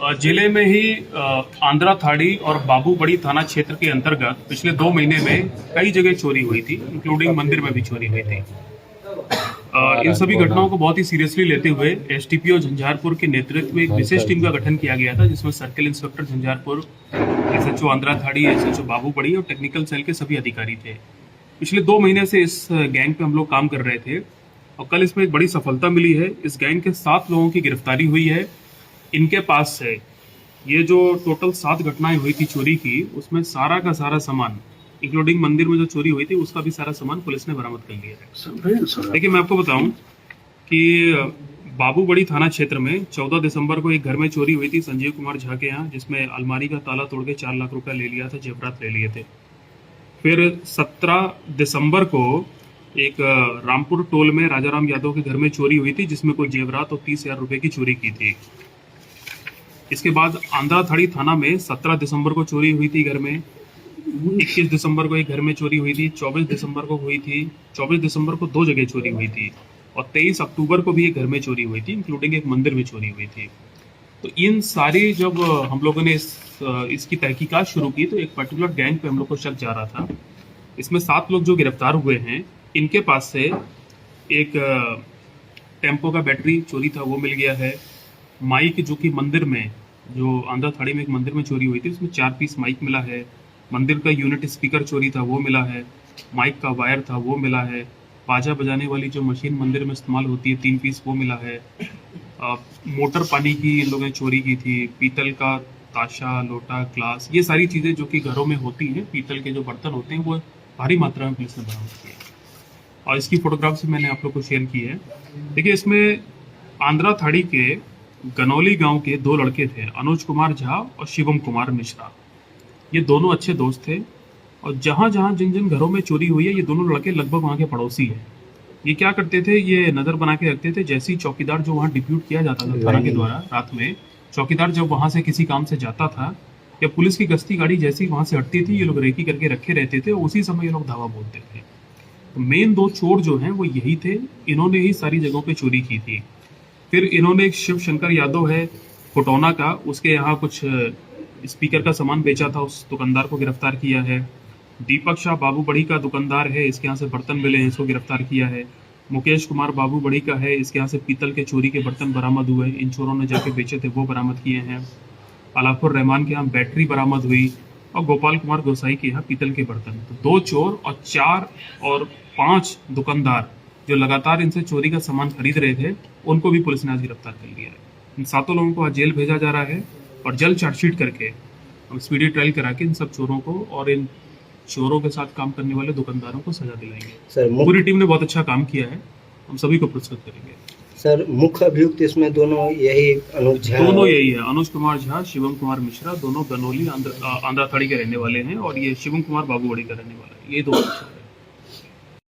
जिले में ही आंध्रा थाड़ी और बाबू बड़ी थाना क्षेत्र के अंतर्गत पिछले 2 महीने में कई जगह चोरी हुई थी, इंक्लूडिंग मंदिर में भी चोरी हुई थी। इन सभी घटनाओं को बहुत ही सीरियसली लेते हुए एसटीपीओ झंझारपुर के नेतृत्व में एक विशेष टीम का गठन किया गया था, जिसमें circle inspector Jhanjharpur, SHO Andhratharhi, SHO Babubarhi और टेक्निकल सेल के सभी अधिकारी थे। पिछले 2 महीने से इस गैंग पे हम लोग काम कर रहे थे और कल इसमें एक बड़ी सफलता मिली है। इस गैंग के 7 लोगों की गिरफ्तारी हुई है। इनके पास से ये जो टोटल 7 घटनाएं हुई थी चोरी की, उसमें सारा का सारा सामान, इंक्लूडिंग मंदिर में जो चोरी हुई थी उसका भी सारा सामान पुलिस ने बरामद कर लिया है। देखिए, मैं आपको बताऊं कि बाबू बड़ी थाना क्षेत्र में 14 दिसंबर को एक घर में चोरी हुई थी संजीव कुमार झा के यहाँ, जिसमें अलमारी का ताला तोड़ के 4 लाख रुपया ले लिया था, जेवरात ले लिए थे। फिर 17 दिसंबर को एक रामपुर टोल में राजाराम यादव के घर में चोरी हुई थी, जिसमें कोई जेवरात और 30,000 रुपए की चोरी की थी। इसके बाद आंध्रा थाड़ी थाना में 17 दिसंबर को चोरी हुई थी घर में, 21 दिसंबर को एक घर में चोरी हुई थी, 24 दिसंबर को हुई थी, 24 दिसंबर को 2 जगह चोरी हुई थी और 23 अक्टूबर को भी एक घर में चोरी हुई थी, इंक्लूडिंग एक मंदिर में चोरी हुई थी। तो इन सारी जब हम लोगों ने इसकी तहकीकात शुरू की तो एक पर्टिकुलर गैंग पे हम लोग को शक जा रहा था। इसमें 7 लोग जो गिरफ्तार हुए हैं, इनके पास से एक टेम्पो का बैटरी चोरी था वो मिल गया है। माइक जो कि मंदिर में, जो आंध्रा थाड़ी में एक मंदिर में चोरी हुई थी, उसमें 4 पीस माइक मिला है। मंदिर का यूनिट स्पीकर चोरी था वो मिला है। माइक का वायर था वो मिला है। बाजा बजाने वाली जो मशीन मंदिर में इस्तेमाल होती है 3 पीस वो मिला है। मोटर पानी की इन लोगों ने चोरी की थी। पीतल का ताशा, लोटा, ग्लास, ये सारी चीज़ें जो कि घरों में होती हैं, पीतल के जो बर्तन होते हैं, वो भारी मात्रा में पुलिस ने बरामद किए और इसकी फोटोग्राफ से मैंने आप लोग को शेयर की है। देखिए, इसमें आंध्रा थाड़ी के गनौली गांव के 2 लड़के थे, अनुज कुमार झा और शिवम कुमार मिश्रा। ये दोनों अच्छे दोस्त थे और जहां जहां जिन जिन घरों में चोरी हुई है, ये दोनों लड़के लगभग वहां के पड़ोसी हैं। ये क्या करते थे, ये नजर बना के रखते थे, जैसे ही चौकीदार जो वहां डिप्यूट किया जाता था थाना के द्वारा, रात में चौकीदार जब वहां से किसी काम से जाता था या पुलिस की गश्ती गाड़ी जैसी वहां से हटती थी, ये लोग रेकी करके रखे रहते थे और उसी समय ये लोग धावा बोलते थे। तो मेन 2 चोर जो हैं वो यही थे, इन्होंने ही सारी जगहों पे चोरी की थी। फिर इन्होंने एक शिव शंकर यादव है कोटौना का, उसके यहाँ कुछ स्पीकर का सामान बेचा था, उस दुकानदार को गिरफ्तार किया है। दीपक शाह बाबू बड़ी का दुकानदार है, इसके यहाँ से बर्तन मिले हैं, इसको गिरफ्तार किया है। मुकेश कुमार बाबू बड़ी का है, इसके यहाँ से पीतल के चोरी के बर्तन बरामद हुए, इन चोरों ने जाके बेचे थे वो बरामद किए हैं। अलापुर रहमान के यहाँ बैटरी बरामद हुई और गोपाल कुमार गोसाई के यहाँ पीतल के बर्तन। तो 2 चोर और 4 और 5 दुकानदार जो लगातार इनसे चोरी का सामान खरीद रहे थे, उनको भी पुलिस ने आज गिरफ्तार कर लिया है। इन 7 लोगों को आज जेल भेजा जा रहा है और जल्द चार्जशीट करके हम स्पीडी ट्रायल करा के इन सब चोरों को और इन चोरों के साथ काम करने वाले दुकानदारों को सजा दिलाएंगे। सर, पूरी टीम ने बहुत अच्छा काम किया है, हम सभी को पुरस्कृत करेंगे। सर, मुख्य अभियुक्त इसमें दोनों यही अनुज झा, दोनों यही है, अनुज कुमार झा, शिवम कुमार मिश्रा, दोनों गनौली आंध्रा थाड़ी के रहने वाले हैं और ये शिवम कुमार बाबू बड़ी का रहने वाला है। ये 2